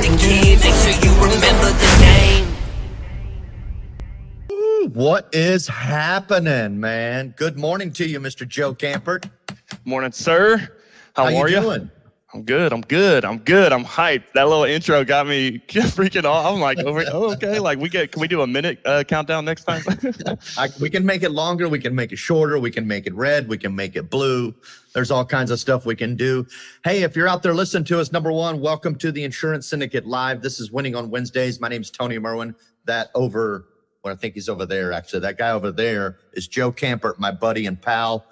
the kid, make sure you remember the name. What is happening, man? Good morning to you, Mr. Joe Kampert. Morning, sir. How are you? Doing? I'm good. I'm hyped. That little intro got me freaking off. I'm like, okay. Like, can we do a minute countdown next time? We can make it longer. We can make it shorter. We can make it red. We can make it blue. There's all kinds of stuff we can do. Hey, if you're out there listening to us, number one, welcome to the Insurance Syndicate Live. This is Winning on Wednesdays. My name's Tony Merwin. I think he's over there, actually. That guy over there is Joe Kampert, my buddy and pal.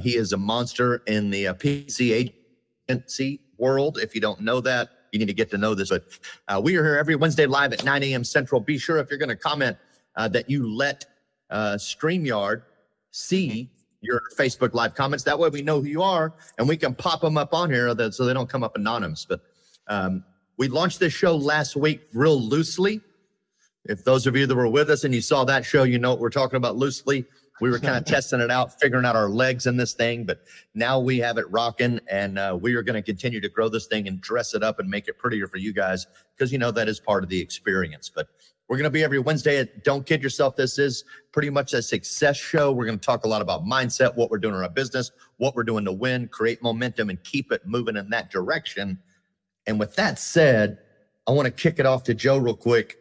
He is a monster in the PC agency world. If you don't know that, you need to get to know this. But we are here every Wednesday live at 9 a.m. Central. Be sure if you're going to comment that you let StreamYard see your Facebook Live comments. That way we know who you are, and we can pop them up on here so they don't come up anonymous. But we launched this show last week real loosely. If those of you that were with us and you saw that show, you know what we're talking about loosely. We were kind of testing it out, figuring out our legs in this thing, but now we have it rocking, and we are going to continue to grow this thing and dress it up and make it prettier for you guys, because you know that is part of the experience. But we're going to be every Wednesday. Don't kid yourself. This is pretty much a success show. We're going to talk a lot about mindset, what we're doing in our business, what we're doing to win, create momentum, and keep it moving in that direction. And with that said, I want to kick it off to Joe real quick.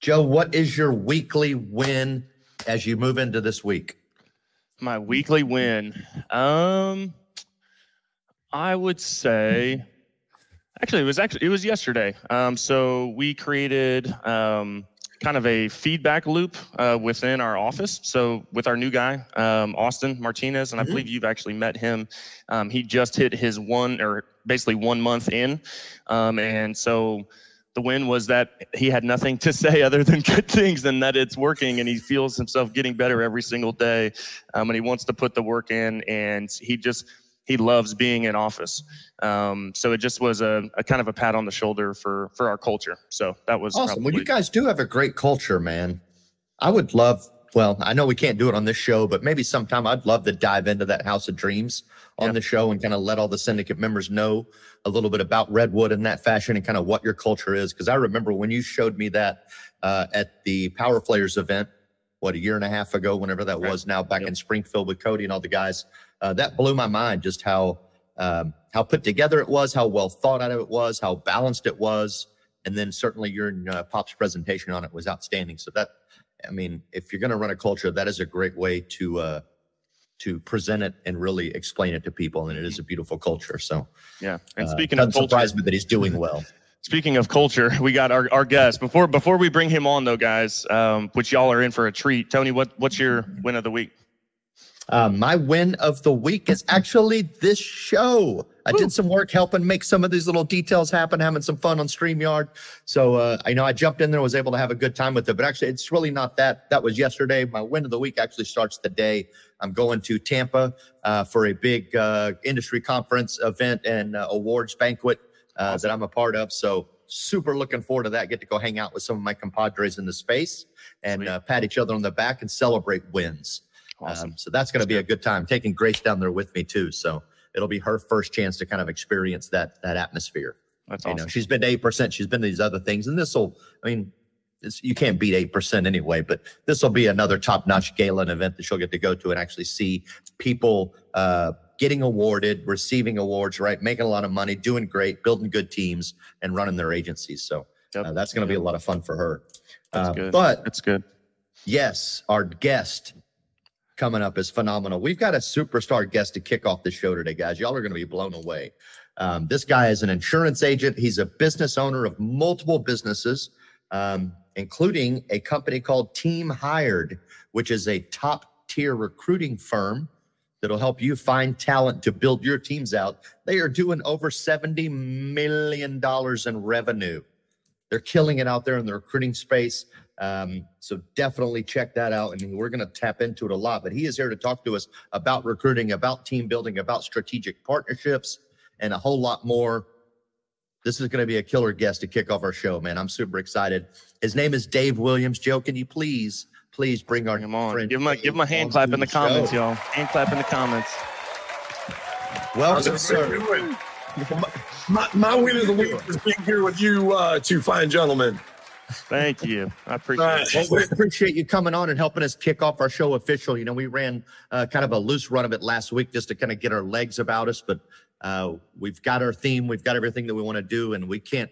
Joe, what is your weekly win as you move into this week? My weekly win. I would say, it was yesterday. So we created kind of a feedback loop within our office. So with our new guy, Austin Martinez, and I believe you've actually met him. He just hit his 1 month in. And so the win was that he had nothing to say other than good things, and that it's working, and he feels himself getting better every single day. And he wants to put the work in, and he loves being in office. So it just was a kind of a pat on the shoulder for our culture. So that was awesome. Well, you guys do have a great culture, man. I would love, I know we can't do it on this show, but maybe sometime I'd love to dive into that House of Dreams on the show and kind of let all the syndicate members know a little bit about Redwood in that fashion and kind of what your culture is. Because I remember when you showed me that at the Power Players event, a year and a half ago, whenever that was now, back in Springfield with Cody and all the guys, that blew my mind, just how put together it was, how well thought out it was, how balanced it was. And then certainly your Pop's presentation on it was outstanding. So that, I mean, if you're going to run a culture, that is a great way to present it and really explain it to people. And it is a beautiful culture. So yeah. And speaking of culture, surprised me that he's doing well. Speaking of culture, we got our guest. Before we bring him on though, guys, which y'all are in for a treat. Tony, what's your win of the week? My win of the week is actually this show. I did some work helping make some of these little details happen, having some fun on StreamYard. So I know I jumped in there, was able to have a good time with it, but actually it's really not that. That was yesterday. My win of the week actually starts today. I'm going to Tampa for a big industry conference event and awards banquet that I'm a part of. So super looking forward to that. Get to go hang out with some of my compadres in the space and pat each other on the back and celebrate wins. Awesome. So that's going to be a good time. Taking Grace down there with me too. So it'll be her first chance to kind of experience that atmosphere. That's awesome. You know, she's been to 8%. She's been to these other things, and you can't beat 8% anyway. But this will be another top-notch gala event that she'll get to go to and actually see people getting awarded, receiving awards, right, making a lot of money, doing great, building good teams, and running their agencies. So that's going to be a lot of fun for her. That's good. But that's good. Yes, our guest coming up is phenomenal. We've got a superstar guest to kick off the show today, guys. Y'all are going to be blown away. This guy is an insurance agent. He's a business owner of multiple businesses, including a company called Team Hired, which is a top-tier recruiting firm that'll help you find talent to build your teams out. They are doing over $70 million in revenue. They're killing it out there in the recruiting space. So definitely check that out. And we're going to tap into it a lot, but he is here to talk to us about recruiting, about team building, about strategic partnerships, and a whole lot more. This is going to be a killer guest to kick off our show, man. I'm super excited. His name is Dave Williams. Joe, can you please bring our friend? Give him a hand clap in the comments, y'all. Hand clap in the comments. Welcome, sir. My win of the week is being here with you two fine gentlemen. Thank you. I appreciate it. Well, we appreciate you coming on and helping us kick off our show official. You know, we ran kind of a loose run of it last week just to kind of get our legs about us, but we've got our theme, we've got everything that we want to do, and we can't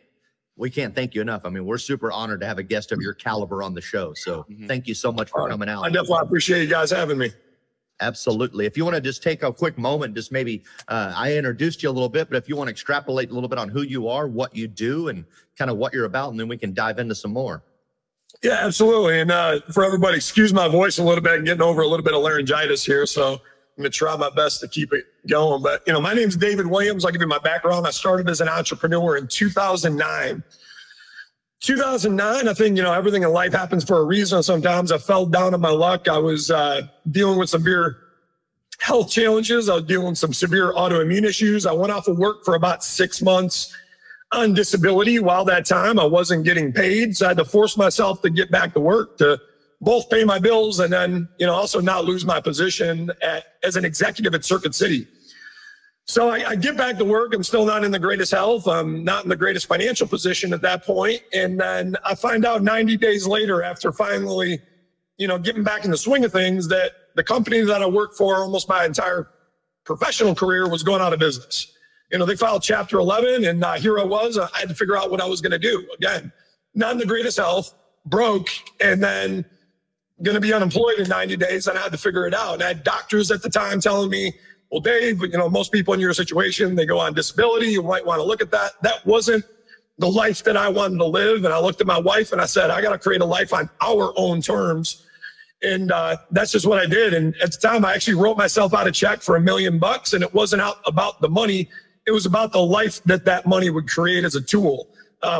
thank you enough. I mean, we're super honored to have a guest of your caliber on the show. So thank you so much for coming out. I definitely appreciate you guys having me. Absolutely. If you want to just take a quick moment, just maybe I introduced you a little bit, but if you want to extrapolate a little bit on who you are, what you do, and kind of what you're about, and then we can dive into some more. Yeah, absolutely. And for everybody, excuse my voice a little bit. I'm getting over a little bit of laryngitis here, so I'm going to try my best to keep it going. But, you know, my name's David Williams. I'll give you my background. I started as an entrepreneur in 2009. 2009, I think, you know, everything in life happens for a reason. Sometimes I fell down on my luck. I was dealing with severe health challenges. I was dealing with some severe autoimmune issues. I went off of work for about 6 months on disability. While that time, I wasn't getting paid. So I had to force myself to get back to work to both pay my bills and then, you know, also not lose my position as an executive at Circuit City. So I get back to work. I'm still not in the greatest health. I'm not in the greatest financial position at that point. And then I find out 90 days later, after finally, you know, getting back in the swing of things, that the company that I worked for almost my entire professional career was going out of business. You know, they filed Chapter 11, and here I was. I had to figure out what I was going to do. Again, not in the greatest health, broke, and then going to be unemployed in 90 days, and I had to figure it out. And I had doctors at the time telling me, well, Dave, you know, most people in your situation, they go on disability. You might want to look at that. That wasn't the life that I wanted to live. And I looked at my wife and I said, I got to create a life on our own terms. And that's just what I did. And at the time, I actually wrote myself out a check for $1 million, and it wasn't about the money. It was about the life that that money would create as a tool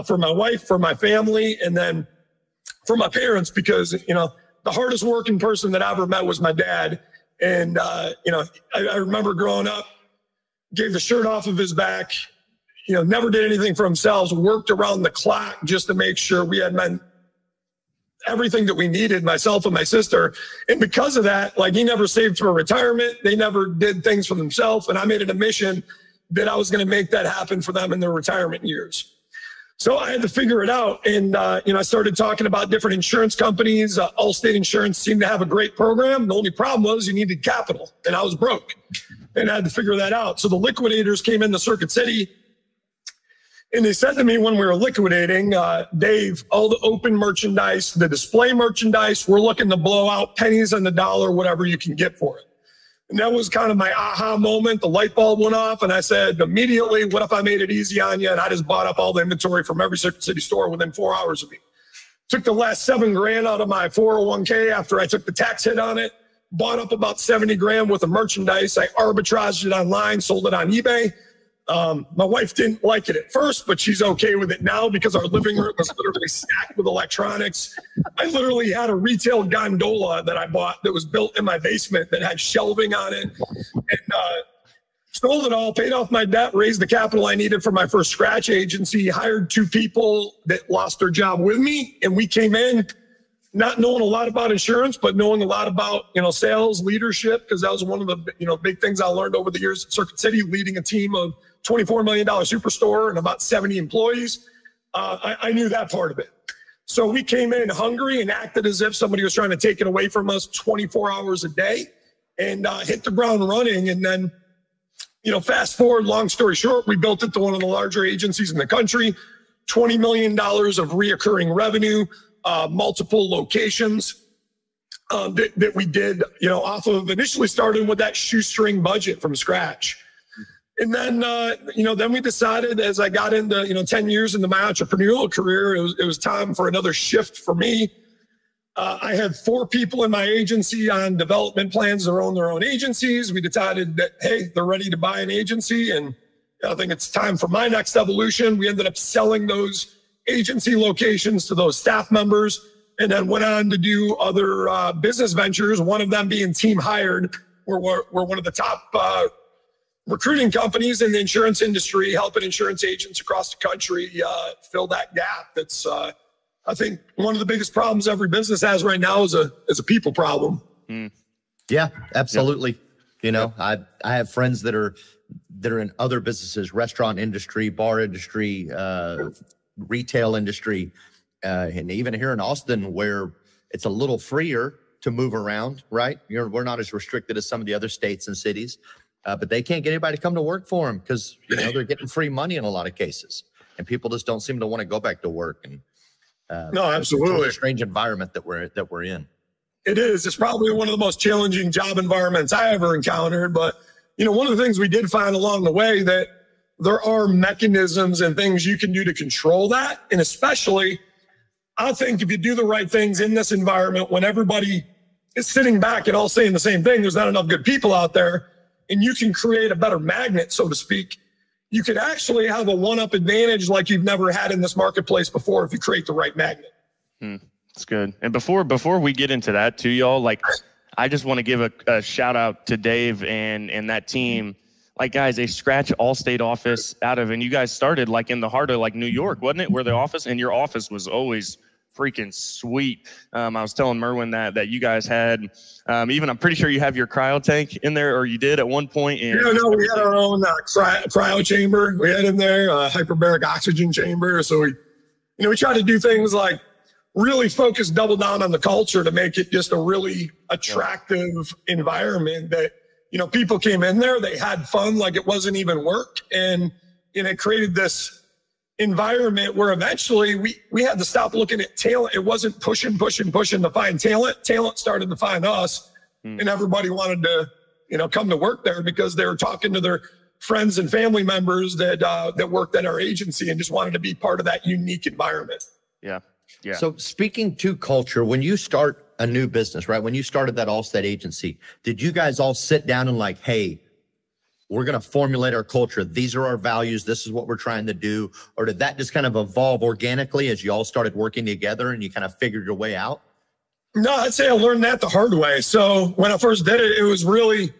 for my wife, for my family, and then for my parents, because, you know, the hardest working person that I ever met was my dad. And, you know, I remember growing up, gave the shirt off of his back, you know, never did anything for himself, worked around the clock just to make sure we had everything that we needed, myself and my sister. And because of that, like, he never saved for retirement. They never did things for themselves. And I made it a mission that I was going to make that happen for them in their retirement years. So I had to figure it out. And, you know, I started talking about different insurance companies. Allstate Insurance seemed to have a great program. The only problem was you needed capital, and I was broke, and I had to figure that out. So the liquidators came into Circuit City, and they said to me when we were liquidating, Dave, all the open merchandise, the display merchandise, we're looking to blow out pennies on the dollar, whatever you can get for it. And that was kind of my aha moment. The light bulb went off, and I said immediately, what if I made it easy on you? And I just bought up all the inventory from every Circuit City store within 4 hours of me. Took the last $7 grand out of my 401k after I took the tax hit on it, bought up about 70 grand worth of merchandise. I arbitraged it online, sold it on eBay. My wife didn't like it at first, but she's okay with it now because our living room was literally stacked with electronics. I literally had a retail gondola that I bought that was built in my basement that had shelving on it, and sold it all, paid off my debt, raised the capital I needed for my first scratch agency, hired 2 people that lost their job with me. And we came in not knowing a lot about insurance, but knowing a lot about, you know, sales, leadership, because that was one of the, you know, big things I learned over the years at Circuit City, leading a team of $24 million superstore and about 70 employees. I knew that part of it. So we came in hungry and acted as if somebody was trying to take it away from us 24 hours a day, and hit the ground running. And then, you know, fast forward, long story short, we built it to one of the larger agencies in the country, $20 million of reoccurring revenue, multiple locations that we did, you know, off of, initially started with that shoestring budget from scratch. And then, you know, then we decided, as I got into, you know, 10 years into my entrepreneurial career, it was time for another shift for me. I had 4 people in my agency on development plans to own their own agencies. We decided that, hey, they're ready to buy an agency, and I think it's time for my next evolution. We ended up selling those agency locations to those staff members, and then went on to do other business ventures, one of them being Team Hired. We're one of the top recruiting companies in the insurance industry, helping insurance agents across the country fill that gap. That's, I think, one of the biggest problems every business has right now is a people problem. Yeah, absolutely. You know, I have friends that are that are in other businesses, restaurant industry, bar industry, retail industry, and even here in Austin, where it's a little freer to move around, right? We're not as restricted as some of the other states and cities, but they can't get anybody to come to work for them because they're getting free money in a lot of cases, and people just don't seem to want to go back to work. And no, absolutely, it's a really strange environment that we're in. It is. It's probably one of the most challenging job environments I ever encountered. But one of the things we did find along the way that there are mechanisms and things you can do to control that, and especially, I think if you do the right things in this environment, when everybody is sitting back and all saying the same thing, there's not enough good people out there, and you can create a better magnet, so to speak. You could actually have a one-up advantage like you've never had in this marketplace before if you create the right magnet. That's good. And before we get into that too, y'all, like, I just want to give a shout out to Dave and that team. Like, guys, they scratch Allstate office out of, and you guys started like in the heart of like New York, wasn't it? Where the office, and your office was always freaking sweet. I was telling Merwin that you guys had, even I'm pretty sure you have your cryo tank in there, or you did at one point. And no, we had our own cryo chamber. We had in there hyperbaric oxygen chamber. So we try to do things like really focus, double down on the culture to make it just a really attractive environment that, people came in there, they had fun like it wasn't even work. And it created this environment where eventually we had to stop looking at talent. It wasn't pushing to find talent. Talent started to find us, and everybody wanted to, come to work there because they were talking to their friends and family members that worked at our agency and just wanted to be part of that unique environment. Yeah. Yeah. So speaking to culture, when you start a new business, right? When you started that Allstate agency, did you guys all sit down and like, hey, we're going to formulate our culture. These are our values. This is what we're trying to do. Or did that just kind of evolve organically as you all started working together and you kind of figured your way out? No, I'd say I learned that the hard way. So when I first did it, it was really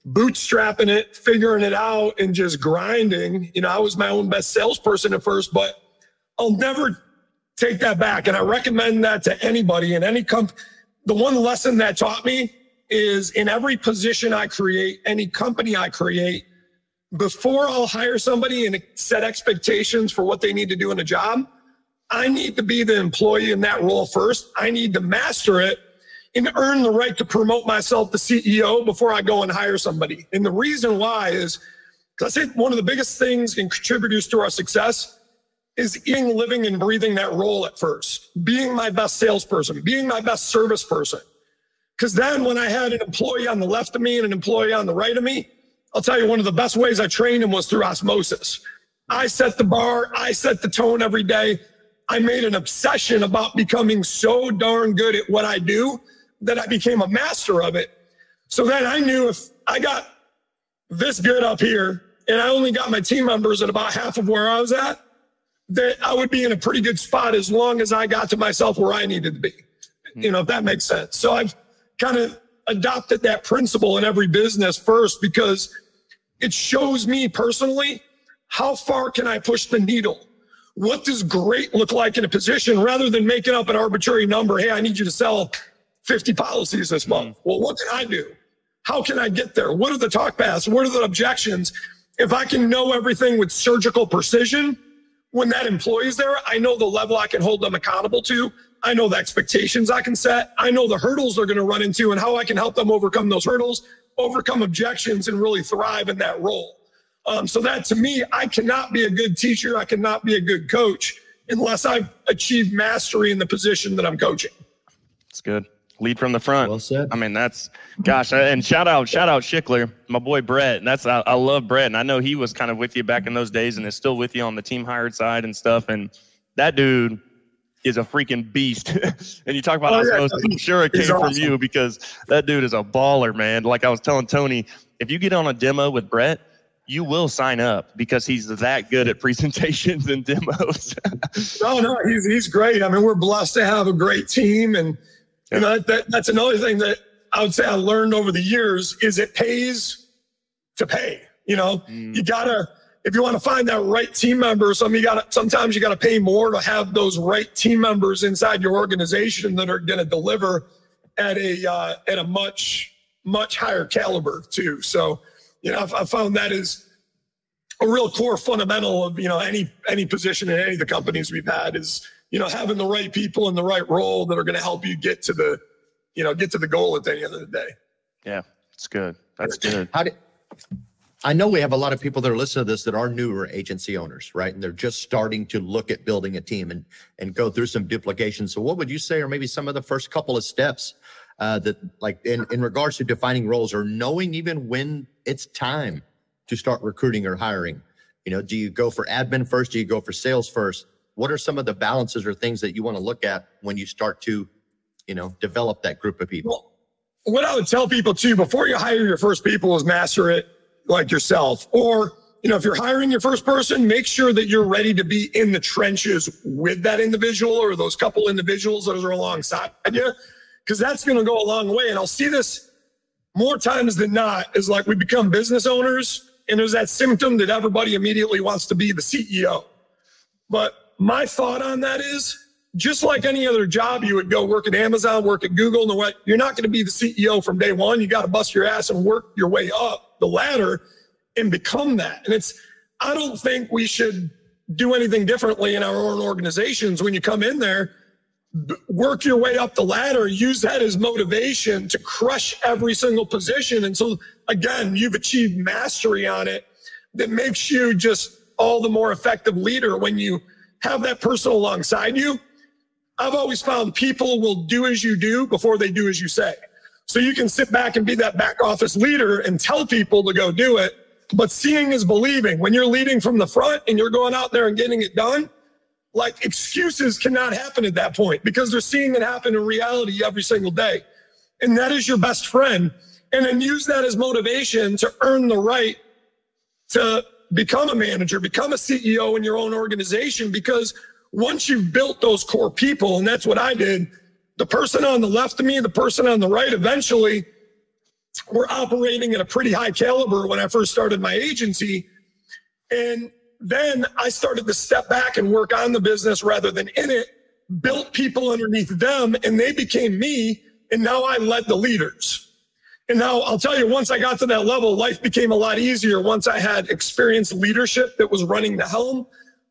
bootstrapping it, figuring it out, and just grinding. I was my own best salesperson at first, but I'll never take that back. And I recommend that to anybody in any company. The one lesson that taught me is in every position I create, any company I create, before I'll hire somebody and set expectations for what they need to do in a job, I need to be the employee in that role first. I need to master it and earn the right to promote myself to CEO before I go and hire somebody. And the reason why is because I think one of the biggest things and contributors to our success is living and breathing that role at first, being my best salesperson, being my best service person. Because then when I had an employee on the left of me and an employee on the right of me, I'll tell you, one of the best ways I trained him was through osmosis. I set the bar, I set the tone every day. I made an obsession about becoming so darn good at what I do that I became a master of it. So then I knew if I got this good up here and I only got my team members at about half of where I was at, that I would be in a pretty good spot as long as I got to myself where I needed to be, if that makes sense. So I've kind of adopted that principle in every business first because it shows me personally, how far can I push the needle? What does great look like in a position rather than making up an arbitrary number? Hey, I need you to sell 50 policies this month. Well, what can I do? How can I get there? What are the talk paths? What are the objections? If I can know everything with surgical precision, when that employee's there, I know the level I can hold them accountable to. I know the expectations I can set. I know the hurdles they're going to run into and how I can help them overcome those hurdles, overcome objections, and really thrive in that role. So that to me, I cannot be a good teacher. I cannot be a good coach unless I've achieved mastery in the position that I'm coaching. It's good. Lead from the front. Well said. I mean, that's, gosh, and shout out Schickler, my boy Brett. And I love Brett. And I know he was kind of with you back in those days and is still with you on the team hired side and stuff. And that dude is a freaking beast. And you talk about osmosis, I'm sure it came from you because that dude is a baller, man. Like I was telling Tony, if you get on a demo with Brett, you will sign up because he's that good at presentations and demos. No, he's great. I mean, we're blessed to have a great team. And that's another thing that I would say I learned over the years is it pays to pay. You gotta, if you want to find that right team member, sometimes you gotta pay more to have those right team members inside your organization that are going to deliver at a much higher caliber too. So, I found that is a real core fundamental of, any position in any of the companies we've had is, having the right people in the right role that are going to help you get to the goal at the end of the day. Yeah, it's good. That's good. I know we have a lot of people that are listening to this that are newer agency owners, right? And they're just starting to look at building a team and go through some duplication. So what would you say are maybe some of the first couple of steps that, like, in regards to defining roles or knowing even when it's time to start recruiting or hiring? Do you go for admin first? Do you go for sales first? What are some of the balances or things that you want to look at when you start to, develop that group of people? Well, what I would tell people too, before you hire your first people, is master it like yourself. Or, if you're hiring your first person, make sure that you're ready to be in the trenches with that individual or those couple individuals that are alongside you, because that's going to go a long way. And I'll see this more times than not, is like we become business owners and there's that symptom that everybody immediately wants to be the CEO. But my thought on that is, just like any other job, you would go work at Amazon, work at Google, and what, you're not going to be the CEO from day one. You got to bust your ass and work your way up the ladder and become that. And I don't think we should do anything differently in our own organizations. When you come in there, work your way up the ladder, use that as motivation to crush every single position. And so again, you've achieved mastery on it that makes you just all the more effective leader when you have that person alongside you. I've always found people will do as you do before they do as you say. So you can sit back and be that back office leader and tell people to go do it, but seeing is believing. When you're leading from the front and you're going out there and getting it done, like, excuses cannot happen at that point because they're seeing it happen in reality every single day. And that is your best friend. And then use that as motivation to earn the right to become a manager, become a CEO in your own organization, because once you've built those core people, and that's what I did, the person on the left of me, the person on the right, eventually were operating at a pretty high caliber when I first started my agency. And then I started to step back and work on the business rather than in it, built people underneath them, and they became me. And now I led the leaders. And now I'll tell you, once I got to that level, life became a lot easier. Once I had experienced leadership that was running the helm,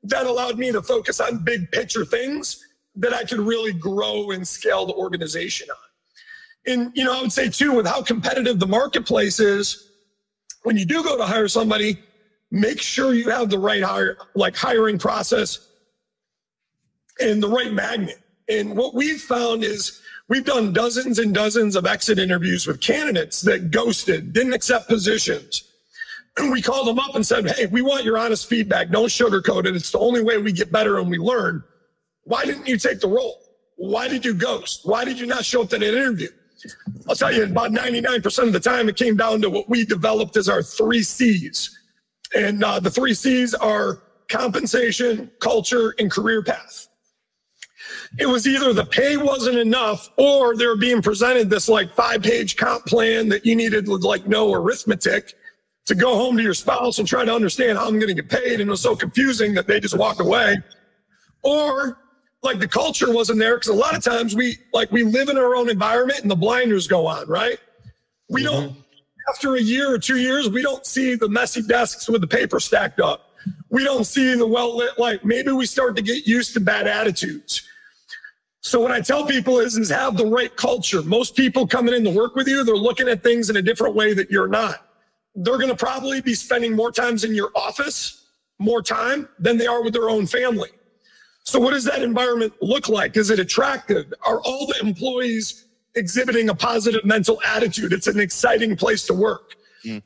that allowed me to focus on big picture things that I could really grow and scale the organization on. And, I would say too, with how competitive the marketplace is, when you do go to hire somebody, make sure you have the right hiring process and the right magnet. And what we've found is we've done dozens and dozens of exit interviews with candidates that ghosted, didn't accept positions. And we called them up and said, hey, we want your honest feedback. Don't sugarcoat it. It's the only way we get better and we learn. Why didn't you take the role? Why did you ghost? Why did you not show up to that interview? I'll tell you, about 99% of the time, it came down to what we developed as our 3 C's. And the 3 C's are compensation, culture, and career path. It was either the pay wasn't enough or they were being presented this 5-page comp plan that you needed to know arithmetic to go home to your spouse and try to understand how I'm going to get paid. And it was so confusing that they just walked away. Or the culture wasn't there, because a lot of times we live in our own environment and the blinders go on, right? We don't, after a year or 2 years, we don't see the messy desks with the paper stacked up. We don't see the well-lit, maybe we start to get used to bad attitudes. So what I tell people is have the right culture. Most people coming in to work with you, they're looking at things in a different way that you're not. They're going to probably be spending more times in your office, more time than they are with their own family. So what does that environment look like? Is it attractive? Are all the employees exhibiting a positive mental attitude? It's an exciting place to work.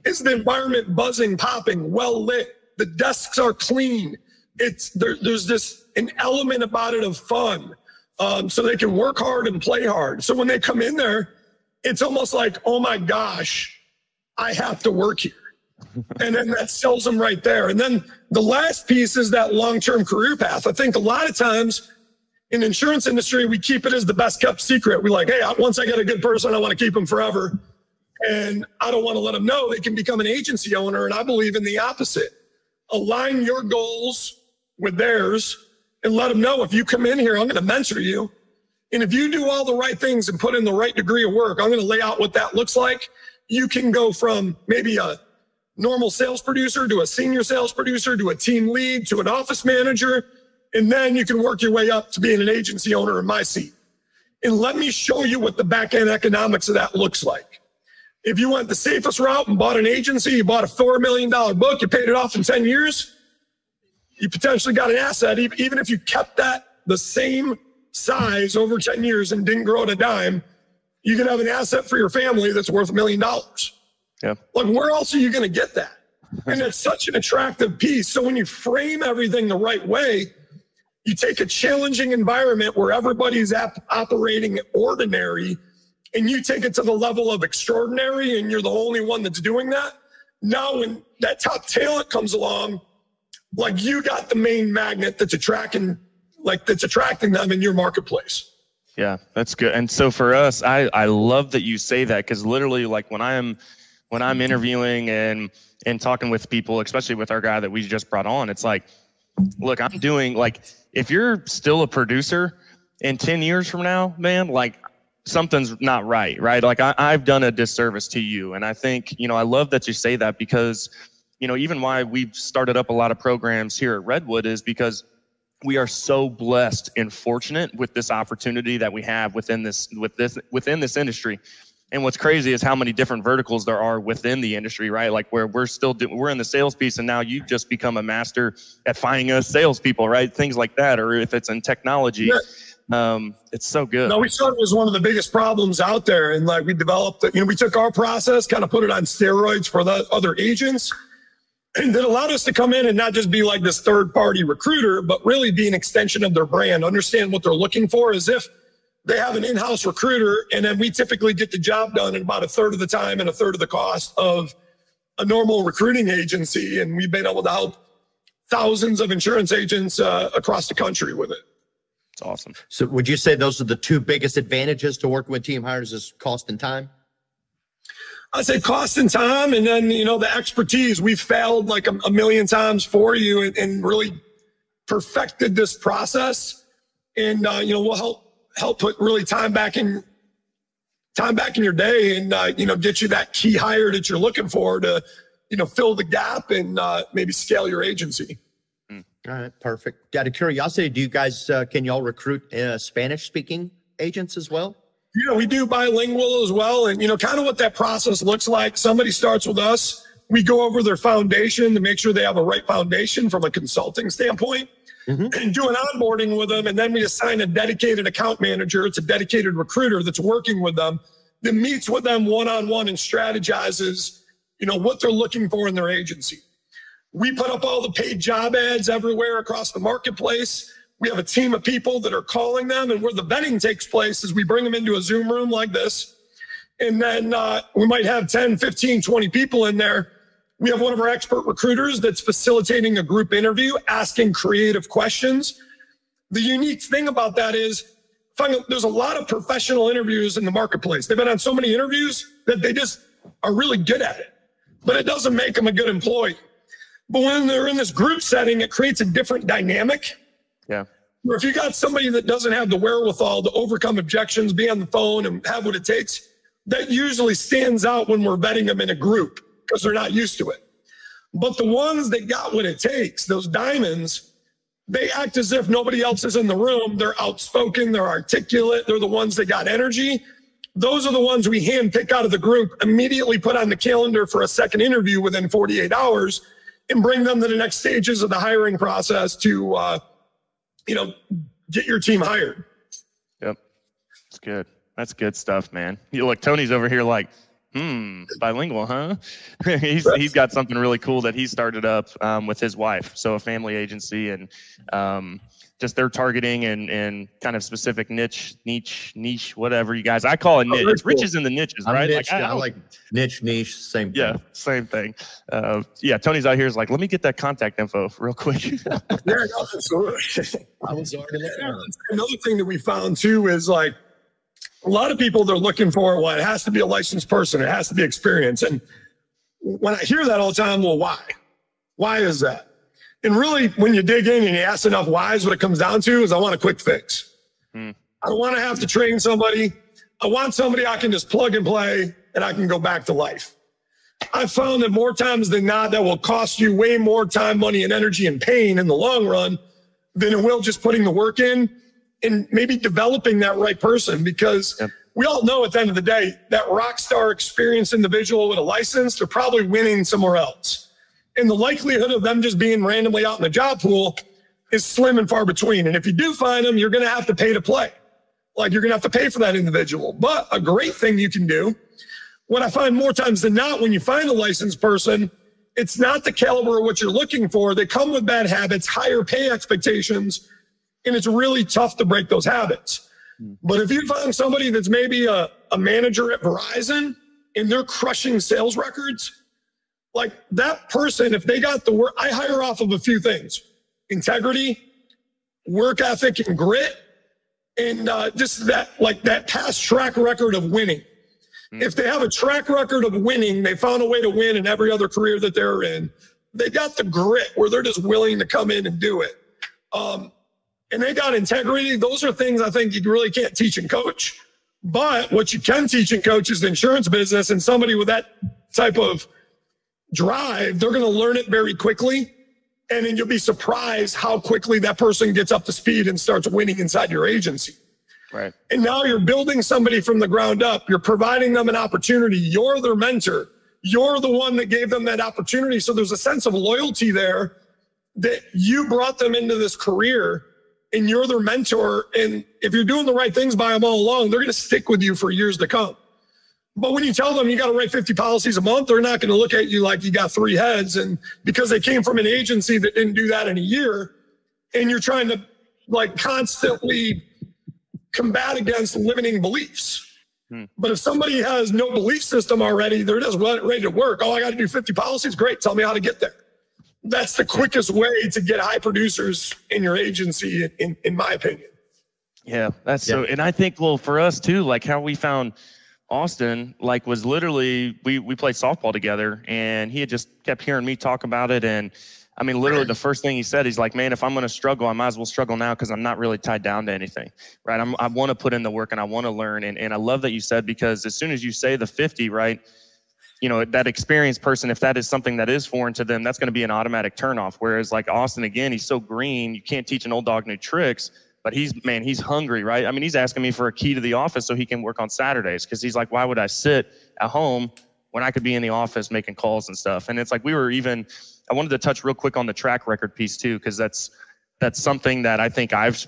Is the environment buzzing, popping, well lit? The desks are clean. There's an element about it of fun. So they can work hard and play hard. So when they come in there, it's almost like, oh my gosh, I have to work here. And then that sells them right there. And then the last piece is that long-term career path. I think a lot of times in the insurance industry, we keep it as the best kept secret. We're like, hey, once I get a good person, I want to keep them forever. And I don't want to let them know they can become an agency owner. And I believe in the opposite. Align your goals with theirs and let them know, if you come in here, I'm going to mentor you. And if you do all the right things and put in the right degree of work, I'm going to lay out what that looks like. You can go from maybe a normal sales producer to a senior sales producer to a team lead to an office manager. And then you can work your way up to being an agency owner in my seat. And let me show you what the back end economics of that looks like. If you went the safest route and bought an agency, you bought a $4 million book, you paid it off in 10 years, you potentially got an asset. Even if you kept that the same size over 10 years and didn't grow it a dime, you can have an asset for your family that's worth $1 million. Yeah. Like, where else are you going to get that? And it's such an attractive piece. So when you frame everything the right way, you take a challenging environment where everybody's operating ordinary, and you take it to the level of extraordinary, and you're the only one that's doing that. Now, when that top talent comes along, like, you got the main magnet that's attracting them in your marketplace. Yeah, that's good. And so for us, I love that you say that, because literally, like, when I'm interviewing and talking with people, especially with our guy that we just brought on, it's like, look, I'm doing, like, if you're still a producer in 10 years from now, man, like, something's not right? Like, I've done a disservice to you. And I think, I love that you say that, because, even why we've started up a lot of programs here at Redwood is because we are so blessed and fortunate with this opportunity that we have within this industry. And what's crazy is how many different verticals there are within the industry, right? Like, where we're in the sales piece, and now you've just become a master at finding us salespeople, right? Things like that. Or if it's in technology, it's so good. No, we saw it was one of the biggest problems out there. And like, we developed, we took our process, kind of put it on steroids for the other agents. And that allowed us to come in and not just be like this third-party recruiter, but really be an extension of their brand, understand what they're looking for, as if they have an in-house recruiter, and then we typically get the job done in about a third of the time and a third of the cost of a normal recruiting agency. And we've been able to help thousands of insurance agents across the country with it. It's awesome. So would you say those are the two biggest advantages to working with team hires, is cost and time? I say cost and time, and then, the expertise. We've failed like a million times for you and really perfected this process. And, we'll help put really time back in your day, and, get you that key hire that you're looking for to, fill the gap and maybe scale your agency. All right, perfect. Out of curiosity, do you guys, can y'all recruit Spanish-speaking agents as well? Yeah, we do bilingual as well. And, kind of what that process looks like. Somebody starts with us. We go over their foundation to make sure they have a right foundation from a consulting standpoint, and do an onboarding with them. And then we assign a dedicated account manager. It's a dedicated recruiter that's working with them, that meets with them one-on-one and strategizes, what they're looking for in their agency. We put up all the paid job ads everywhere across the marketplace. We have a team of people that are calling them, and where the vetting takes place is we bring them into a Zoom room like this. And then we might have 10, 15, 20 people in there. We have one of our expert recruiters that's facilitating a group interview, asking creative questions. The unique thing about that is there's a lot of professional interviews in the marketplace. They've been on so many interviews that they just are really good at it, but it doesn't make them a good employee. But when they're in this group setting, it creates a different dynamic. Yeah. Where if you got somebody that doesn't have the wherewithal to overcome objections, be on the phone and have what it takes, that usually stands out when we're vetting them in a group, because they're not used to it. But the ones that got what it takes, those diamonds, they act as if nobody else is in the room. They're outspoken, they're articulate, they're the ones that got energy. Those are the ones we handpick out of the group, immediately put on the calendar for a second interview within 48 hours, and bring them to the next stages of the hiring process to, get your team hired. Yep. That's good. That's good stuff, man. Look, Tony's over here like, bilingual, huh? he's got something really cool that he started up with his wife. So a family agency, and just they're targeting and kind of specific niche, whatever you guys. I call it niche. It's riches in the niches, right? Niche, I like niche, same thing. Yeah, same thing. Tony's out here is like, let me get that contact info real quick. Yeah, absolutely. I was already there. Another thing that we found too is like, a lot of people, they're looking for, well, it has to be a licensed person. It has to be experience. And when I hear that all the time, well, why? Why is that? And really, when you dig in and you ask enough whys, what it comes down to is I want a quick fix. I don't want to have to train somebody. I want somebody I can just plug and play and I can go back to life. I've found that more times than not, that will cost you way more time, money, and energy and pain in the long run than it will just putting the work in and maybe developing that right person. Because we all know at the end of the day, that rock star experienced individual with a license, they're probably winning somewhere else. And the likelihood of them just being randomly out in the job pool is slim and far between. And if you do find them, you're going to have to pay to play. Like, you're going to have to pay for that individual. But a great thing you can do, what I find more times than not, when you find a licensed person, it's not the caliber of what you're looking for. They come with bad habits, higher pay expectations, and it's really tough to break those habits. But if you find somebody that's maybe a manager at Verizon and they're crushing sales records, like that person, if they got the work, I hire off of a few things: integrity, work ethic, and grit, and just that past track record of winning. If they have a track record of winning, they found a way to win in every other career that they're in. They got the grit where they're just willing to come in and do it. And they got integrity. Those are things I think you really can't teach and coach. But what you can teach and coach is the insurance business, and somebody with that type of drive, they're going to learn it very quickly. And then you'll be surprised how quickly that person gets up to speed and starts winning inside your agency. Right. And now you're building somebody from the ground up. You're providing them an opportunity. You're their mentor. You're the one that gave them that opportunity. So there's a sense of loyalty there that you brought them into this career, and you're their mentor. And if you're doing the right things by them all along, they're going to stick with you for years to come. But when you tell them you got to write 50 policies a month, they're not going to look at you like you got three heads. And because they came from an agency that didn't do that in a year, and you're trying to like constantly combat against limiting beliefs. But if somebody has no belief system already, they're just ready to work. Oh, I got to do 50 policies. Great. Tell me how to get there. That's the quickest way to get high producers in your agency, in my opinion. Yeah, that's so. And I think, well, for us too, like how we found Austin, like was literally, we played softball together, and he had just kept hearing me talk about it. And I mean, literally the first thing he said, he's like, man, if I'm going to struggle, I might as well struggle now, because I'm not really tied down to anything, right? I want to put in the work, and I want to learn. And I love that you said, because as soon as you say the 50, right, you know, that experienced person, if that is something that is foreign to them, that's going to be an automatic turnoff. Whereas like Austin, again, he's so green, you can't teach an old dog new tricks, but he's hungry, right? I mean, he's asking me for a key to the office so he can work on Saturdays, because he's like, why would I sit at home when I could be in the office making calls and stuff? And it's like, I wanted to touch real quick on the track record piece too, because that's something that I think I've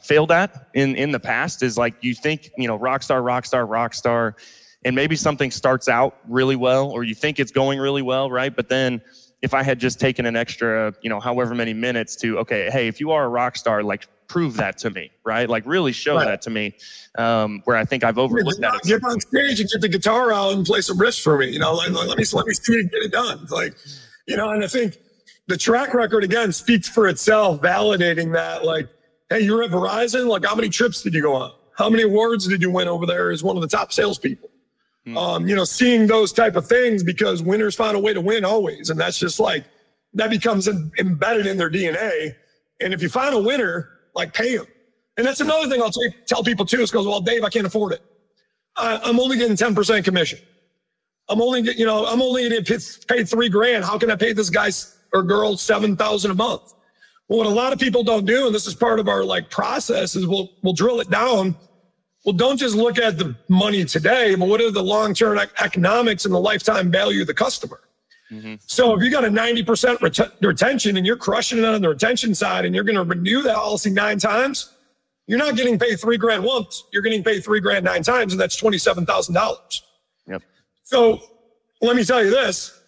failed at in the past. Is like, you think, you know, rock star, and maybe something starts out really well, or you think it's going really well, right? But then if I had just taken an extra, you know, however many minutes to, okay, hey, if you are a rock star, like prove that to me, right? Like really show that to me, where I think I've overlooked that. Get on stage and get the guitar out and play some riffs for me. You know, let me see you get it done. Like, you know, and I think the track record, again, speaks for itself, validating that, like, hey, you're at Verizon, like, how many trips did you go on? How many awards did you win over there as one of the top salespeople? You know, seeing those type of things, because winners find a way to win always. And that's just like, that becomes embedded in their DNA. And if you find a winner, like, pay them. And that's another thing I'll tell people too, is goes, well, Dave, I can't afford it. I'm only getting 10% commission. I'm only getting paid $3,000. How can I pay this guy or girl $7,000 a month? Well, what a lot of people don't do, and this is part of our like process, is we'll drill it down. Well, don't just look at the money today, but what are the long-term economics and the lifetime value of the customer? So if you got a 90% retention and you're crushing it on the retention side, and you're going to renew that policy 9 times, you're not getting paid $3,000 once. You're getting paid $3,000 9 times, and that's $27,000. Yep. So let me tell you this: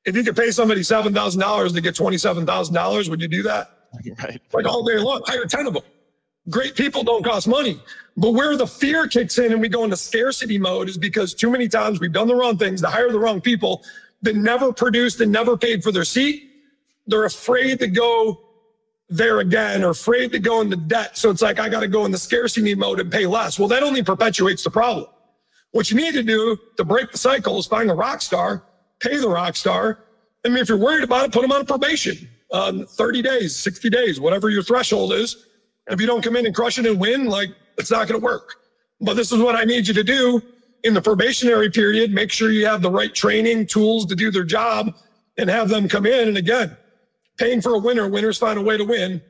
if you could pay somebody $7,000 to get $27,000, would you do that? Right. Like all day long. Hire 10 of them. Great people don't cost money. But where the fear kicks in and we go into scarcity mode is because too many times we've done the wrong things to hire the wrong people that never produced and never paid for their seat. They're afraid to go there again, or afraid to go into debt. So it's like, I got to go in the scarcity mode and pay less. Well, that only perpetuates the problem. What you need to do to break the cycle is find a rock star, pay the rock star. I mean, if you're worried about it, put them on probation, 30 days, 60 days, whatever your threshold is. If you don't come in and crush it and win, like, it's not going to work. But this is what I need you to do. in the probationary period, make sure you have the right training, tools to do their job, and have them come in. And again, paying for a winner, winners find a way to win.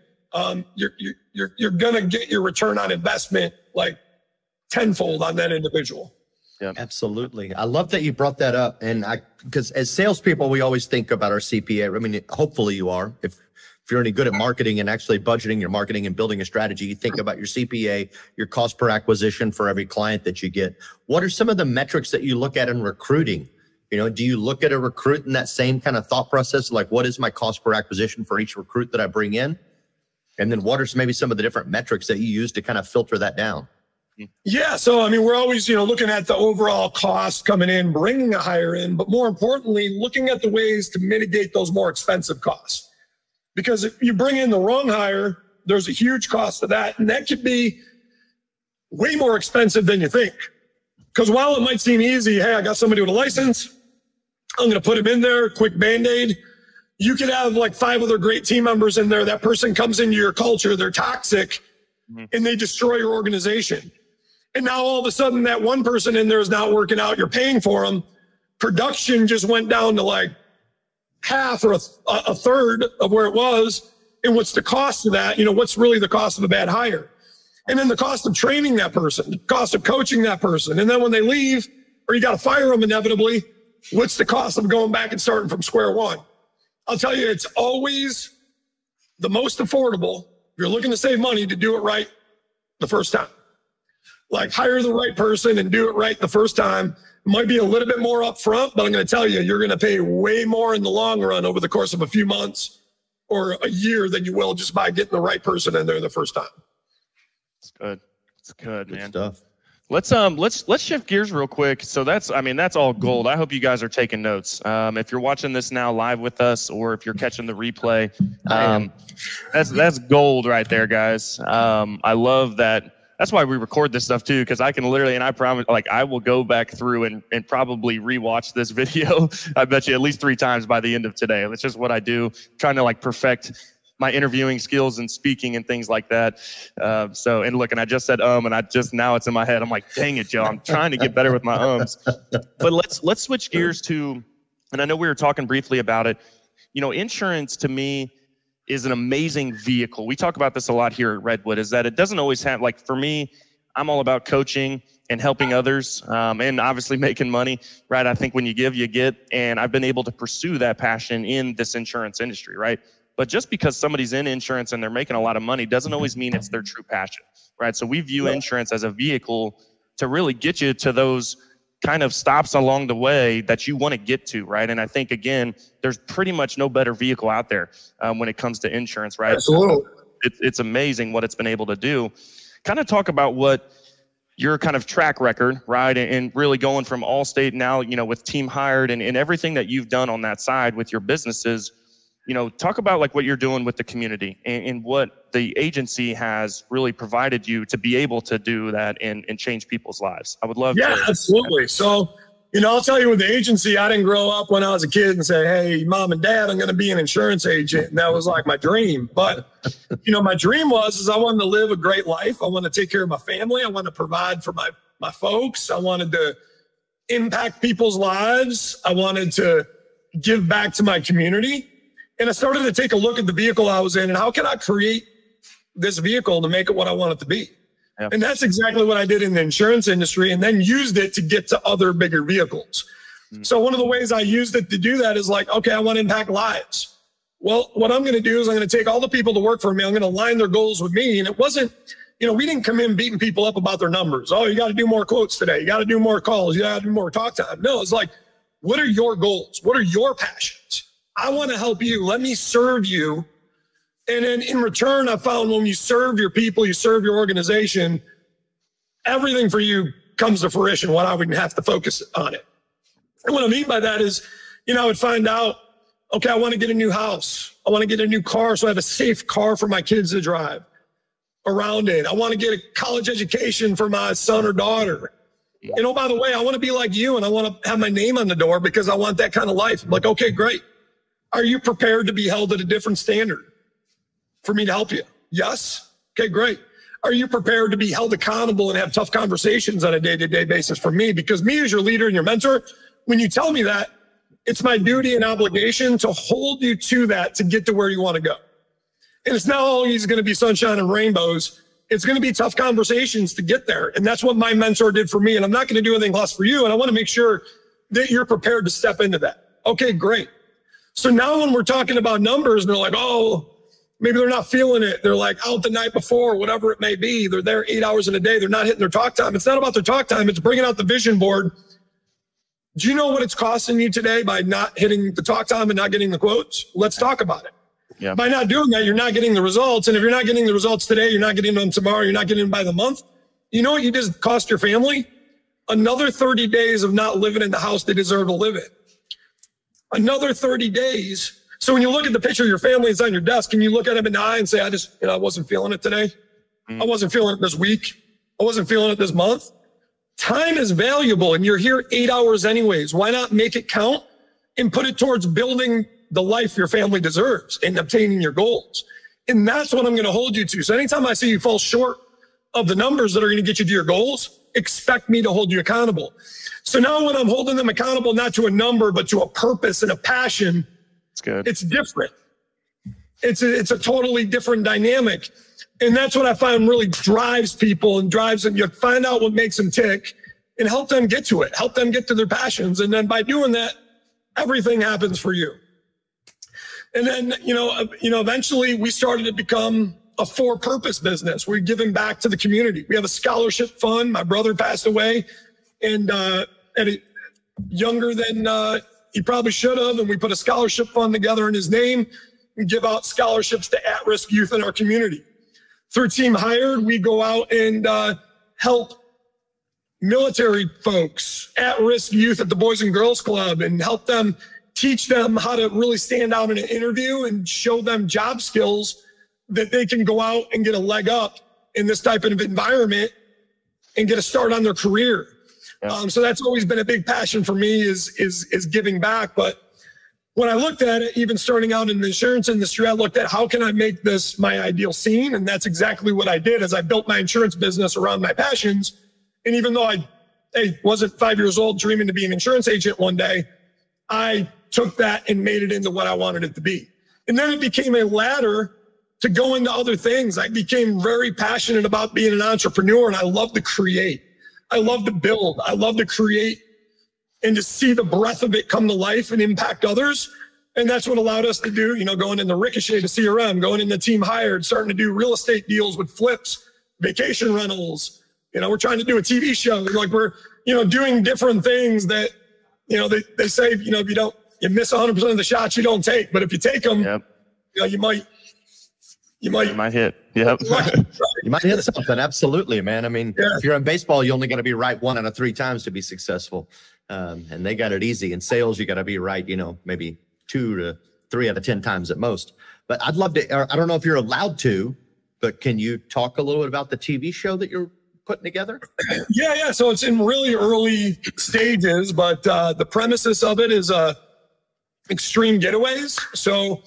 You're going to get your return on investment like tenfold on that individual. Yeah, absolutely. I love that you brought that up. And because as salespeople, we always think about our CPA. I mean, hopefully you are. If you're any good at marketing and actually budgeting your marketing and building a strategy, you think about your CPA, your cost per acquisition for every client that you get. What are some of the metrics that you look at in recruiting? You know, do you look at a recruit in that same kind of thought process? Like, what is my cost per acquisition for each recruit that I bring in? And then what are maybe some of the different metrics that you use to kind of filter that down? Yeah. So, I mean, we're always, looking at the overall cost coming in, bringing a hire in, but more importantly, looking at the ways to mitigate those more expensive costs. Because if you bring in the wrong hire, there's a huge cost to that. And that could be way more expensive than you think. Because while it might seem easy, hey, I got somebody with a license, I'm going to put him in there, quick Band-Aid. You could have like 5 other great team members in there. That person comes into your culture, they're toxic, and they destroy your organization. And now all of a sudden that one person in there is not working out. You're paying for them. Production just went down to like half or a third of where it was. And what's the cost of that? What's really the cost of a bad hire? And then the cost of training that person, the cost of coaching that person. And then when they leave, or you got to fire them inevitably, what's the cost of going back and starting from square one? I'll tell you, it's always the most affordable, if you're looking to save money, to do it right the first time. Like, hire the right person and do it right the first time. It might be a little bit more upfront, but I'm going to tell you, you're going to pay way more in the long run over the course of a few months or a year than you will just by getting the right person in there the first time. It's good. It's good, man. Stuff. Let's shift gears real quick. So that's all gold. I hope you guys are taking notes. If you're watching this now live with us, or if you're catching the replay, that's gold right there, guys. I love that. That's why we record this stuff too, because I can literally, and I promise, like, I will go back through and probably rewatch this video. I bet you at least 3 times by the end of today. That's just what I do, trying to like perfect my interviewing skills and speaking and things like that. And look, and I just said, and now it's in my head. I'm like, dang it, Joe, I'm trying to get better with my ums. But let's switch gears to, and I know we were talking briefly about it. Insurance to me is an amazing vehicle. We talk about this a lot here at Redwood, is that it doesn't always have, like, for me, I'm all about coaching and helping others, and obviously making money, right? I think when you give, you get, and I've been able to pursue that passion in this insurance industry, right? But just because somebody's in insurance and they're making a lot of money doesn't always mean it's their true passion, right? So we view insurance as a vehicle to really get you to those kind of stops along the way that you want to get to, right? And I think, again, there's pretty much no better vehicle out there when it comes to insurance, right? Absolutely. It's amazing what it's been able to do. Kind of talk about what your kind of track record, right? And really going from Allstate now, with Team Hired and everything that you've done on that side with your businesses. Talk about like what you're doing with the community and what the agency has really provided you to be able to do that and change people's lives. I would love to. Yeah, absolutely. So, I'll tell you, with the agency, I didn't grow up when I was a kid and say, hey, mom and dad, I'm going to be an insurance agent. And that was like my dream. But, my dream is I wanted to live a great life. I wanted to take care of my family. I wanted to provide for my folks. I wanted to impact people's lives. I wanted to give back to my community. And I started to take a look at the vehicle I was in and how can I create this vehicle to make it what I want it to be? Yep. And that's exactly what I did in the insurance industry, and then used it to get to other bigger vehicles. Mm-hmm. So one of the ways I used it to do that is like, okay, I want to impact lives. Well, what I'm going to do is I'm going to take all the people to work for me. I'm going to align their goals with me. And it wasn't, we didn't come in beating people up about their numbers. Oh, you got to do more quotes today. You got to do more calls. You got to do more talk time. No, it's like, what are your goals? What are your passions? I want to help you. Let me serve you. And then in return, I found when you serve your people, you serve your organization, everything for you comes to fruition when I wouldn't have to focus on it. And what I mean by that is, I would find out, okay, I want to get a new house. I want to get a new car so I have a safe car for my kids to drive around it. I want to get a college education for my son or daughter. And oh, by the way, I want to be like you and I want to have my name on the door because I want that kind of life. I'm like, okay, great. Are you prepared to be held at a different standard for me to help you? Yes. Okay, great. are you prepared to be held accountable and have tough conversations on a day-to-day basis for me? Because me as your leader and your mentor, when you tell me that, it's my duty and obligation to hold you to that to get to where you want to go. And it's not always going to be sunshine and rainbows. It's going to be tough conversations to get there. And that's what my mentor did for me. And I'm not going to do anything less for you. And I want to make sure that you're prepared to step into that. Okay, great. So now when we're talking about numbers and they're like, oh, maybe they're not feeling it. They're like out the night before, whatever it may be. They're there 8 hours in a day. They're not hitting their talk time. It's not about their talk time. It's bringing out the vision board. Do you know what it's costing you today by not hitting the talk time and not getting the quotes? Let's talk about it. Yeah. By not doing that, you're not getting the results. And if you're not getting the results today, you're not getting them tomorrow, you're not getting them by the month. You know what you just cost your family? Another 30 days of not living in the house they deserve to live in. Another 30 days. So when you look at the picture of your family that's on your desk, can you look at them in the eye and say, I wasn't feeling it today. I wasn't feeling it this week. I wasn't feeling it this month. Time is valuable and you're here 8 hours anyways. Why not make it count and put it towards building the life your family deserves and obtaining your goals? And that's what I'm going to hold you to. So anytime I see you fall short of the numbers that are going to get you to your goals, expect me to hold you accountable. So now when I'm holding them accountable, not to a number, but to a purpose and a passion, It's good. it's different. It's a totally different dynamic. And that's what I find really drives people and drives them. You find out what makes them tick and help them get to it, help them get to their passions. And then by doing that, everything happens for you. And then, eventually we started to become a for-purpose business. We're giving back to the community. We have a scholarship fund. My brother passed away and younger than he probably should have. And we put a scholarship fund together in his name and give out scholarships to at-risk youth in our community. Through Team Hired, we go out and help military folks, at-risk youth at the Boys and Girls Club, and help them, teach them how to really stand out in an interview and show them job skills that they can go out and get a leg up in this type of environment and get a start on their career. Yeah. So that's always been a big passion for me is giving back. But when I looked at it, even starting out in the insurance industry, I looked at how can I make this my ideal scene? And that's exactly what I did as I built my insurance business around my passions. And even though I wasn't 5 years old dreaming to be an insurance agent one day, I took that and made it into what I wanted it to be. And then it became a ladder to go into other things. I became very passionate about being an entrepreneur, and I love to create. I love to build. I love to create and to see the breath of it come to life and impact others. And that's what allowed us to do, going into Ricochet to CRM, going into Team Hired, starting to do real estate deals with flips, vacation rentals. We're trying to do a TV show. Like we're, doing different things that, they say, if you miss 100% of the shots you don't take, but if you take them, Yep. You might hit. Yep. You might hit something. Absolutely, man. I mean, if you're in baseball, you only got to be right 1 out of 3 times to be successful. And they got it easy. In sales, you got to be right, maybe 2 to 3 out of 10 times at most. But I'd love to, I don't know if you're allowed to, but can you talk a little bit about the TV show that you're putting together? Yeah. So it's in really early stages, but the premises of it is extreme getaways. So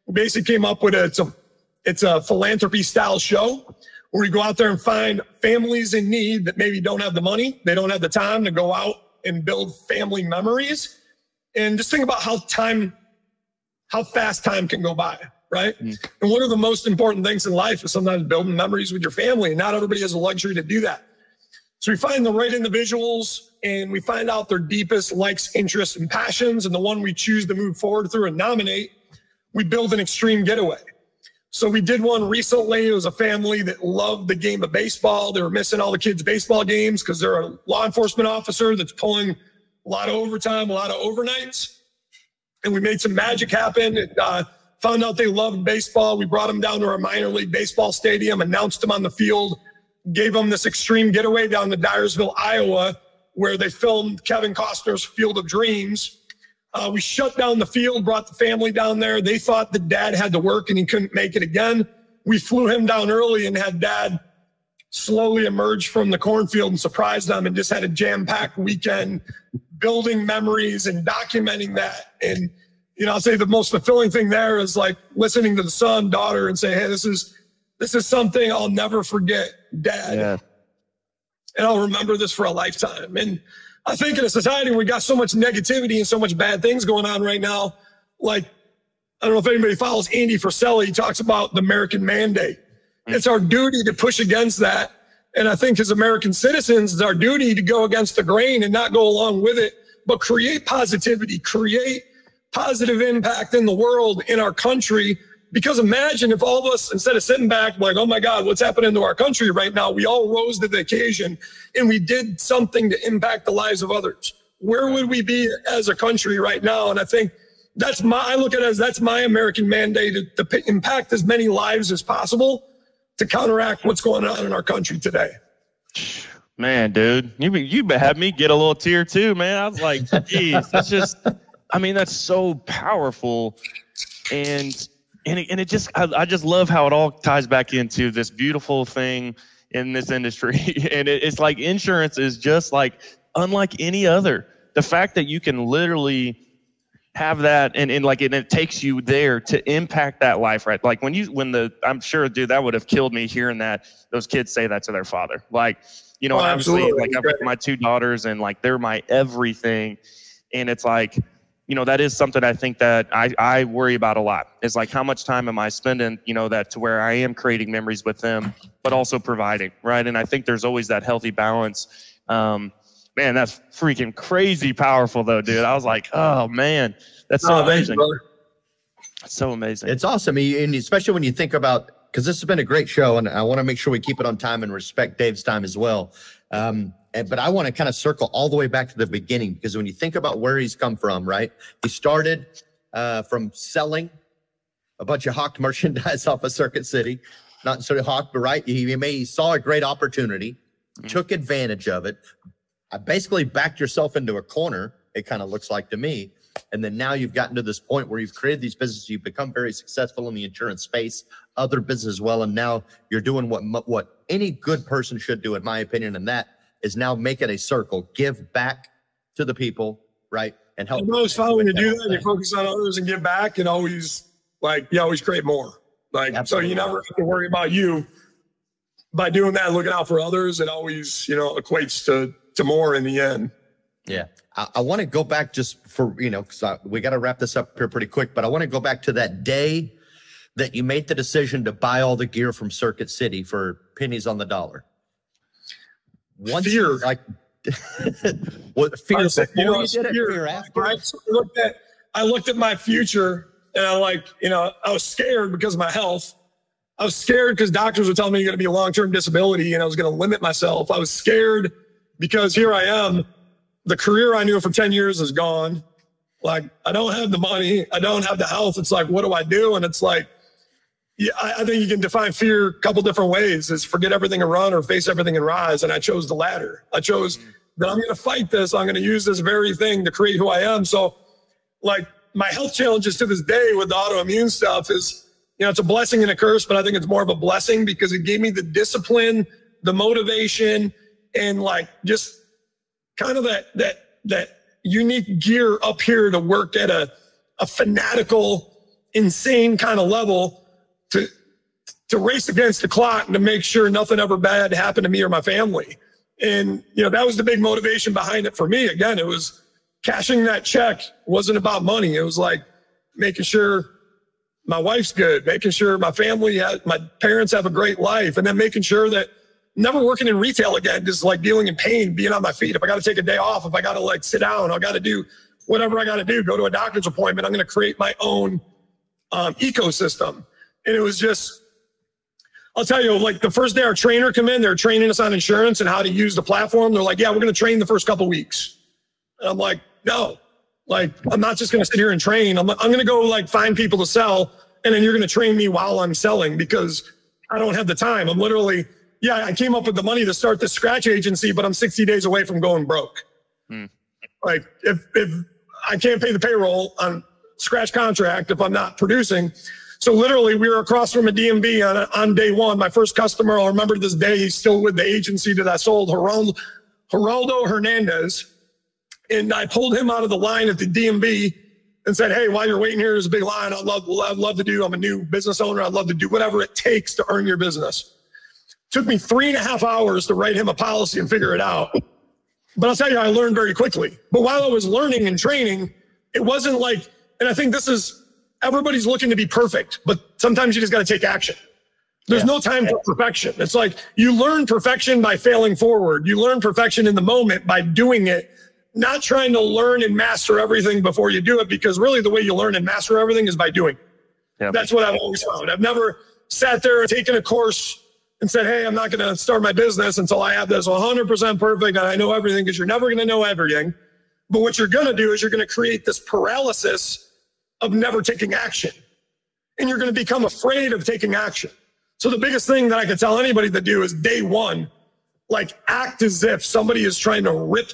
we basically came up with it's a philanthropy style show where we go out there and find families in need that maybe don't have the money, they don't have the time to go out and build family memories. And just think about how fast time can go by, right? And one of the most important things in life is sometimes building memories with your family. And not everybody has the luxury to do that. So we find the right individuals and we find out their deepest likes, interests, and passions. And the one we choose to move forward through and nominate, we build an extreme getaway. So we did one recently. It was a family that loved the game of baseball. They were missing all the kids' baseball games because they're a law enforcement officer that's pulling a lot of overtime, a lot of overnights. And we made some magic happen. And, found out they loved baseball. We brought them down to our minor league baseball stadium, announced them on the field, gave them this extreme getaway down to Dyersville, Iowa, where they filmed Kevin Costner's Field of Dreams. We shut down the field, brought the family down there. They thought that dad had to work and he couldn't make it again. We flew him down early and had dad slowly emerge from the cornfield and surprise them, and just had a jam-packed weekend building memories and documenting that. And, I'll say the most fulfilling thing there is like listening to the son, daughter, and say, hey, this is this is something I'll never forget, Dad. Yeah. And I'll remember this for a lifetime. And I think in a society where we got so much negativity and so much bad things going on right now, like, I don't know if anybody follows Andy Frisella. He talks about the American mandate. It's our duty to push against that. And I think as American citizens, it's our duty to go against the grain and not go along with it, but create positivity, create positive impact in the world, in our country. Because imagine if all of us, instead of sitting back like, oh my God, what's happening to our country right now? We all rose to the occasion and we did something to impact the lives of others. Where would we be as a country right now? And I think I look at it as that's my American mandate to impact as many lives as possible to counteract what's going on in our country today. Man, dude, you had me get a little tear too, man. I was like, geez, that's just, I mean, that's so powerful. And it just, I just love how it all ties back into this beautiful thing in this industry. And it's like insurance is just like unlike any other. The fact that you can literally have that and it takes you there to impact that life, right? Like I'm sure, dude, that would have killed me hearing that those kids say that to their father. Like, you know, obviously, like I've got my 2 daughters and like they're my everything. And it's like, you know, that is something I think that I worry about a lot. It's like, how much time am I spending, you know, that to where I am creating memories with them, but also providing, right? And I think there's always that healthy balance. Man, that's freaking crazy powerful though, dude. I was like, oh man, that's so amazing. That's so amazing. It's awesome. And especially when you think about, because this has been a great show and I want to make sure we keep it on time and respect Dave's time as well. But I want to kind of circle all the way back to the beginning, because when you think about where he's come from, right? He started from selling a bunch of hawked merchandise off of Circuit City, not sort of hawked, but right. He saw a great opportunity, took advantage of it. I basically backed yourself into a corner, it kind of looks like to me. And then now you've gotten to this point where you've created these businesses, you've become very successful in the insurance space, other business as well. And now you're doing what any good person should do, in my opinion. And that is now make it a circle, give back to the people, right? And help. I know it's fun when you do that, you focus on others and give back, and always you always create more. Like, absolutely. So you never have to worry about you. By doing that and looking out for others, it always, you know, equates to more in the end. Yeah. I want to go back just for, you know, because we got to wrap this up here pretty quick, but I want to go back to that day that you made the decision to buy all the gear from Circuit City for pennies on the dollar. Fear. Like, what fear before you did it, fear after? I looked at my future and I was scared because of my health. I was scared because doctors were telling me you're going to be a long-term disability and I was going to limit myself. I was scared because here I am. The career I knew for 10 years is gone. Like, I don't have the money. I don't have the health. It's like, what do I do? And it's like, yeah, I think you can define fear a couple different ways. Is forget everything and run or face everything and rise. And I chose the latter. I chose that I'm going to fight this. I'm going to use this very thing to create who I am. So like my health challenges to this day with the autoimmune stuff is, you know, it's a blessing and a curse, but I think it's more of a blessing because it gave me the discipline, the motivation, and like just kind of that unique gear up here to work at a fanatical, insane kind of level to race against the clock and to make sure nothing ever bad happened to me or my family. And, you know, that was the big motivation behind it for me. Again, it was cashing that check. It wasn't about money. It was like making sure my wife's good, making sure my family, my parents have a great life, and then making sure that never working in retail again, just like dealing in pain, being on my feet. If I got to take a day off, if I got to like sit down, I got to do whatever I got to do, go to a doctor's appointment. I'm going to create my own ecosystem. And it was just, I'll tell you, like the first day our trainer come in, they're training us on insurance and how to use the platform. They're like, yeah, we're going to train the first couple weeks. And I'm like, no, like, I'm not just going to sit here and train. I'm going to go like find people to sell. And then you're going to train me while I'm selling because I don't have the time. I'm literally, yeah, I came up with the money to start this scratch agency, but I'm 60 days away from going broke. Like if I can't pay the payroll on scratch contract, if I'm not producing. So literally we were across from a DMV on day one. My first customer, I'll remember to this day, he's still with the agency that I sold, Geraldo Hernandez. And I pulled him out of the line at the DMV and said, hey, while you're waiting here, there's a big line. I'd love to do. I'm a new business owner. I'd love to do whatever it takes to earn your business. Took me 3.5 hours to write him a policy and figure it out. But I'll tell you, I learned very quickly. But while I was learning and training, it wasn't like, and I think this is, everybody's looking to be perfect, but sometimes you just got to take action. There's no time for perfection. It's like you learn perfection by failing forward. You learn perfection in the moment by doing it, not trying to learn and master everything before you do it, because really the way you learn and master everything is by doing. That's what I've always found. I've never sat there and taken a course and said, hey, I'm not going to start my business until I have this 100% perfect and I know everything, because you're never going to know everything. But what you're going to do is you're going to create this paralysis of never taking action. And you're going to become afraid of taking action. So the biggest thing that I can tell anybody to do is day one, like act as if somebody is trying to rip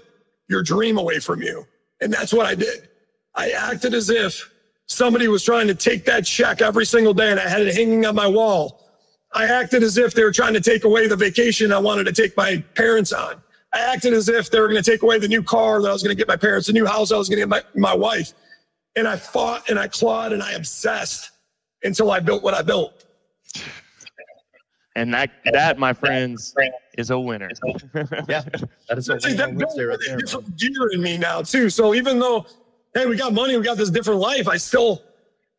your dream away from you. And that's what I did. I acted as if somebody was trying to take that check every single day and I had it hanging on my wall. I acted as if they were trying to take away the vacation I wanted to take my parents on. I acted as if they were going to take away the new car that I was going to get my parents, the new house I was going to get my wife. And I fought and I clawed and I obsessed until I built what I built. And that, my friends, is a winner. Yeah, that is a winner right there. There's some gear in me now too. So even though, hey, we got money, we got this different life, I still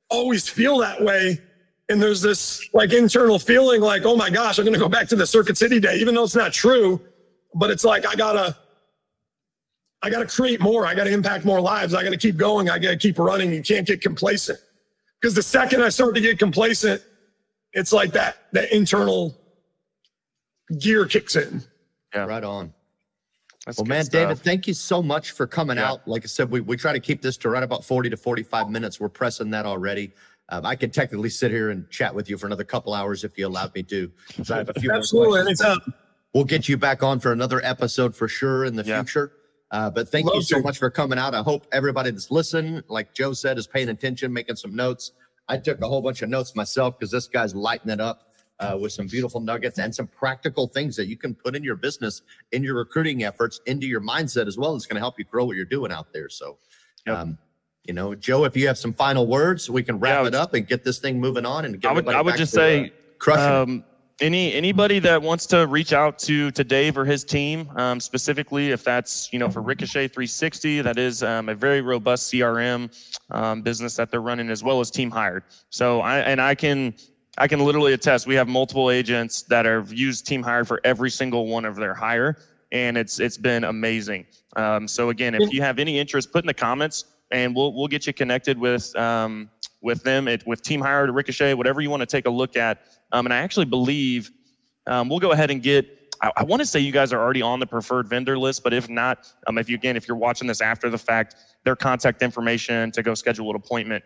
always feel that way. And there's this like internal feeling like, oh my gosh, I'm going to go back to the Circuit City day, even though it's not true. But it's like I gotta create more. I gotta impact more lives. I gotta keep going. I gotta keep running. You can't get complacent, because the second I start to get complacent, it's like that internal gear kicks in. Yeah. Right on. That's well, man, stuff. David, thank you so much for coming out. Like I said, we try to keep this to right about 40 to 45 minutes. We're pressing that already. I could technically sit here and chat with you for another couple hours if you allowed me to. I have a few Absolutely, anytime. We'll get you back on for another episode for sure in the future. But thank you so much for coming out. I hope everybody that's listening, like Joe said, is paying attention, making some notes. I took a whole bunch of notes myself because this guy's lighting it up with some beautiful nuggets and some practical things that you can put in your business, in your recruiting efforts, into your mindset as well. It's going to help you grow what you're doing out there. So, you know, Joe, if you have some final words, we can wrap it up and get this thing moving on. And get I would just say, crushing anybody that wants to reach out to Dave or his team, specifically if that's, you know, for Ricochet 360, that is a very robust CRM business that they're running, as well as Team Hired. So I can literally attest, we have multiple agents that have used Team Hired for every single one of their hire, and it's been amazing. So again, if you have any interest, put in the comments and we'll get you connected with them, with Team Hired, Ricochet, whatever you want to take a look at. And I actually believe we'll go ahead and get, I want to say you guys are already on the preferred vendor list, but if not, if you're watching this after the fact, their contact information to go schedule an appointment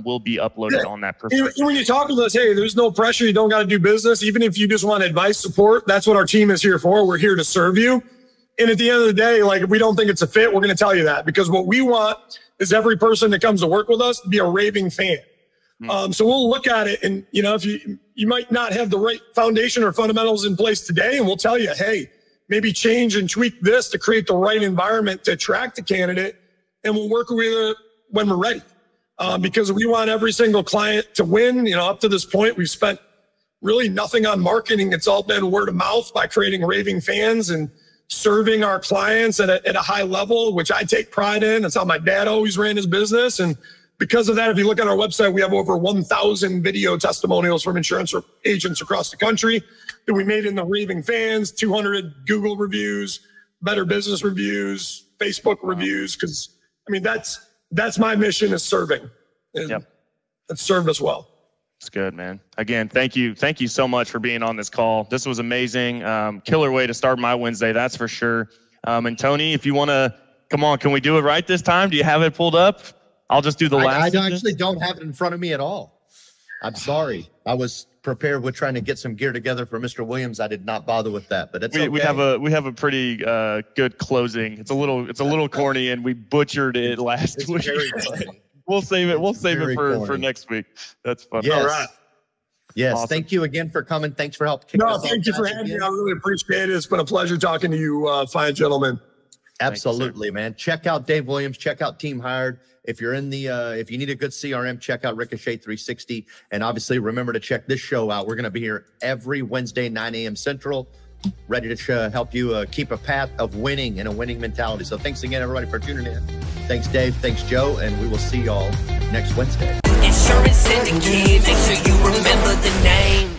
will be uploaded on that preferred. When you talk to us, hey, there's no pressure. You don't got to do business. Even if you just want advice, support, that's what our team is here for. We're here to serve you. And at the end of the day, like, if we don't think it's a fit, we're going to tell you that, because what we want is every person that comes to work with us to be a raving fan. So we'll look at it, and you know, if you might not have the right foundation or fundamentals in place today, and we'll tell you, hey, maybe change and tweak this to create the right environment to attract a candidate, and we'll work with it when we're ready. Because we want every single client to win. You know, up to this point, we've spent really nothing on marketing. It's all been word of mouth by creating raving fans and serving our clients at a high level, which I take pride in. That's how my dad always ran his business. And because of that, if you look at our website, we have over 1,000 video testimonials from insurance agents across the country that we made in the raving fans, 200 Google reviews, Better Business reviews, Facebook reviews. Because I mean, that's my mission, is serving. And it's served us well. It's good, man. Again, thank you so much for being on this call. This was amazing. Killer way to start my Wednesday, that's for sure. And Tony, if you want to come on, can we do it right this time? Do you have it pulled up? I'll just do the last. I actually don't have it in front of me at all. I'm sorry. I was prepared with trying to get some gear together for Mr. Williams. I did not bother with that, but it's okay. We have a pretty good closing. It's a little corny, and we butchered it last week. Very funny. We'll save it for next week. That's fun. Yes. All right. Yes. Awesome. Thank you again for coming. Thanks for helping. No, thank you for having me. I really appreciate it. It's been a pleasure talking to you, fine gentlemen. Absolutely, man. Check out Dave Williams. Check out Team Hired. If you're in the, if you need a good CRM, check out Ricochet 360. And obviously, remember to check this show out. We're going to be here every Wednesday, 9 a.m. Central, ready to help you keep a path of winning and a winning mentality. So thanks again, everybody, for tuning in. Thanks, Dave. Thanks, Joe. And we will see y'all next Wednesday. Insurance Syndicate, make sure you remember the name.